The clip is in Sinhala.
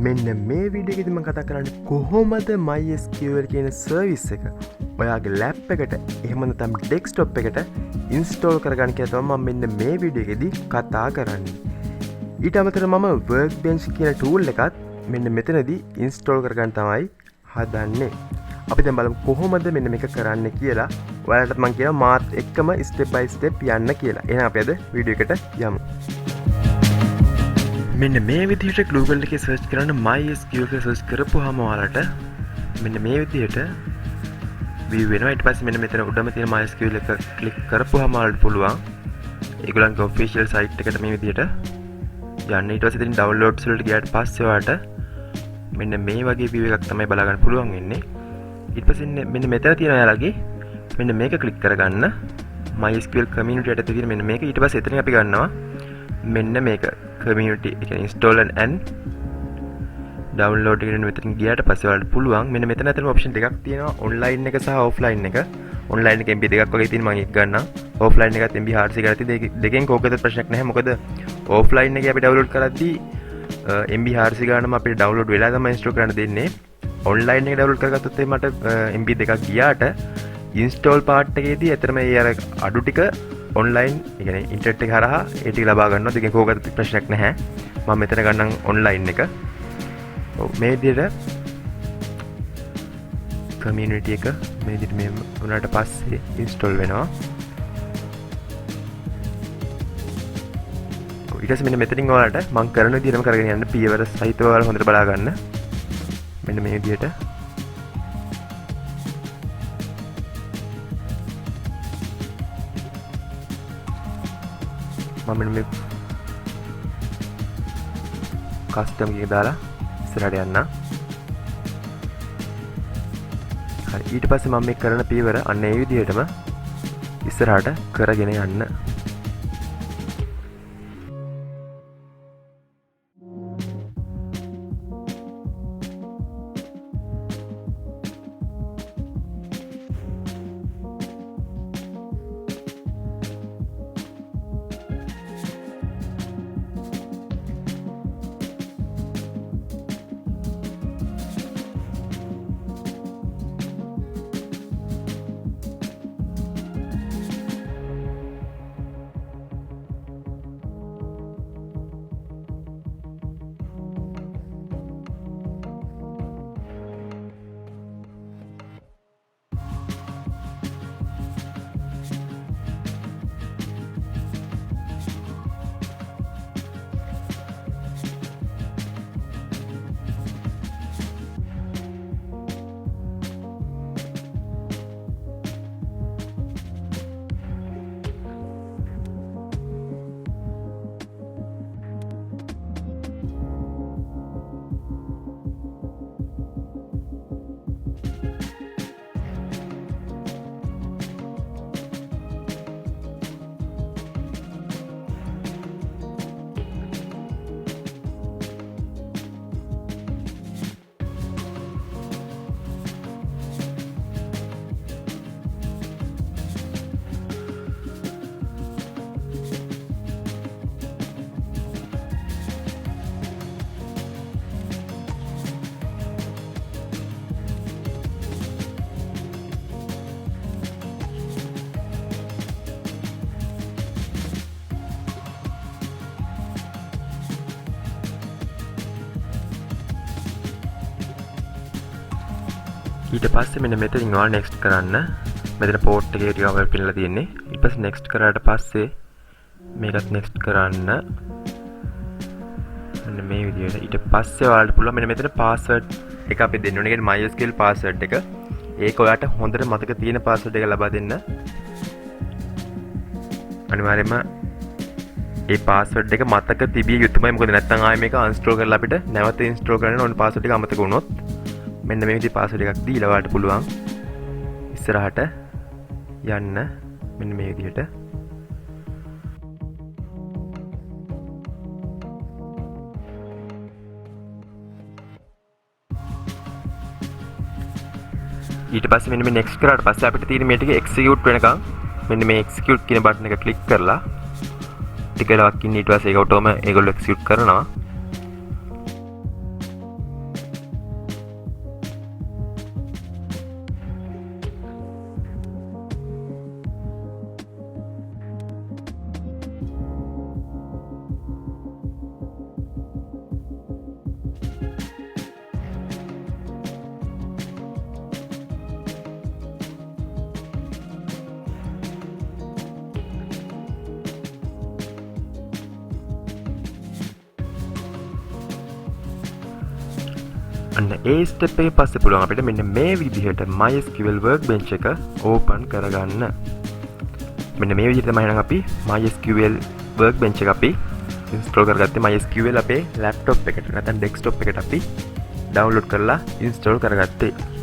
මෙන්න මේ වීඩියෝ එකේදී මම කතා කරන්නේ කොහොමද MySQL කියන සර්විස් එක ඔයාගේ ලැප් එකට එහෙම නැත්නම් ඩෙස්ක්ටොප් එකට ඉන්ස්ටෝල් කරගන්න කියලා තමයි මම මෙන්න මේ වීඩියෝ එකේදී කතා කරන්නේ. ඊට අමතරව මම Workbench කියන ටූල් එකත් මෙන්න මෙතනදී ඉන්ස්ටෝල් කරගන්න තමයි හදන්නේ. අපි දැන් බලමු කොහොමද මෙන්න මේක කරන්න කියලා. ඔයාලටත් මම කියනවා මාත් එක්කම ස්ටෙප් බයි ස්ටෙප් යන්න කියලා. එහෙනම් අපි අද වීඩියෝ එකට යමු. මෙන්න මේ විදිහට Google එකේ සර්ච් කරන්න MySQL එක සර්ච් කරපුවාම ඔයාලට මෙන්න මේ විදිහට view වෙනවා. ඊට පස්සේ මෙන්න මෙතන උඩම තියෙන MySQL එක ක්ලික් කරපුවාම ඔයාලට පුළුවන් ඒගොල්ලන්ගේ official site එකට මේ විදිහට යන්න. ඊට පස්සේ ඉතින් downloads වලට ගියාට පස්සේ ඔයාලට මෙන්න මේ වගේ view එකක් තමයි බලා ගන්න පුළුවන් වෙන්නේ. ඊට පස්සේ මෙන්න මෙතන තියෙන ඔයාලගේ මෙන්න මේක ක්ලික් කරගන්න MySQL community යටතේ තියෙන මෙන්න මේක. ඊට පස්සේ එතනින් අපි ගන්නවා මෙන්න මේක community එක install and download එක මෙතන ගියාට පස්සේ ඔයාලට පුළුවන් මෙන්න මෙතන අතන option දෙකක් තියෙනවා online එක සහ offline එක. online එක MB දෙකක් වගේ තියෙන මම එක ගන්නම්. offline එකත් MB hard එක ගත්තී දෙකෙන් කෝකද ප්‍රශ්නයක් නැහැ. මොකද offline එකේ අපි download කරද්දී MB hard ගානම අපිට download වෙලා තමයි install කරන්න දෙන්නේ. online එක download කරගත්තොත් මට MB දෙකක් ගියාට install part එකේදී ඇත්තටම ඒ අර අඩු ටික online ඒ කියන්නේ ඉන්ටර්නෙට් එක හරහා ඒ ටික ලබා ගන්නවා. දෙකෙන් කෝකද ප්‍රශ්නයක් නැහැ. මම මෙතන ගන්නම් online එක. ඔව් මේ විදිහට community එක මේ විදිහට මේ උනාට පස්සේ install වෙනවා. ඔව් ඊට පස්සේ මෙන්න මෙතනින් ඔයාලට මම කරන විදිහටම කරගෙන යන්න පියවර සහිතව ඔයාලා හොඳට බලා ගන්න. මෙන්න මේ විදිහට මම මෙන්න මේ කස්ටම් එක දාලා ඉස්සරහට යන්න. හරි ඊට පස්සේ මම මේ කරන පියවර අන්න ඒ විදිහටම ඉස්සරහට කරගෙන යන්න. ඊට පස්සේ මෙන්න මෙතනින් ඔයාලා next කරන්න. මෙතන port එකේ ටිකක් අපිට පිනලා තියෙන්නේ. ඊට පස්සේ next කරාට පස්සේ මේකත් next කරන්න. මෙන්න මේ විදිහට. ඊට පස්සේ ඔයාලට පුළුවන් මෙන්න මෙතන password එක අපි දෙන්න ඕනේ. ඒ කියන්නේ MySQL password එක. ඒක ඔයාලට හොඳට මතක තියෙන password එක ලබා දෙන්න. අනිවාර්යයෙන්ම ඒ password එක මතක තිබිය යුතුමයි. මොකද නැත්නම් ආයෙ මේක uninstall කරලා අපිට නැවත install කරන්න ඕනේ password එක අමතක වුණොත්. මෙන්න මේ විදිහේ password එකක් දීලා ඔයාලට පුළුවන් ඉස්සරහට යන්න. මෙන්න මේ විදිහට ඊට පස්සේ මෙන්න මේ next කරාට පස්සේ අපිට තියෙන මේ ටික execute වෙනකන් මෙන්න මේ execute කියන බටන් එක ක්ලික් කරලා ටික වෙලාවක් ඉන්න ඊට පස්සේ ඒක ඔටෝම ඒගොල්ලෝ execute කරනවා. අන්න ඒ ස්ටෙප් එකේ පස්සේ පුළුවන් අපිට මෙන්න මේ විදිහට MySQL Workbench එක ඕපන් කරගන්න. මෙන්න මේ විදිහට තමයි නම් අපි MySQL Workbench එක අපි ඉන්ස්ටෝල් කරගත්තේ. MySQL අපේ ලැප්ටොප් එකට නැත්නම් ඩෙස්ක්ටොප් එකට අපි ඩවුන්ලෝඩ් කරලා ඉන්ස්ටෝල් කරගත්තේ.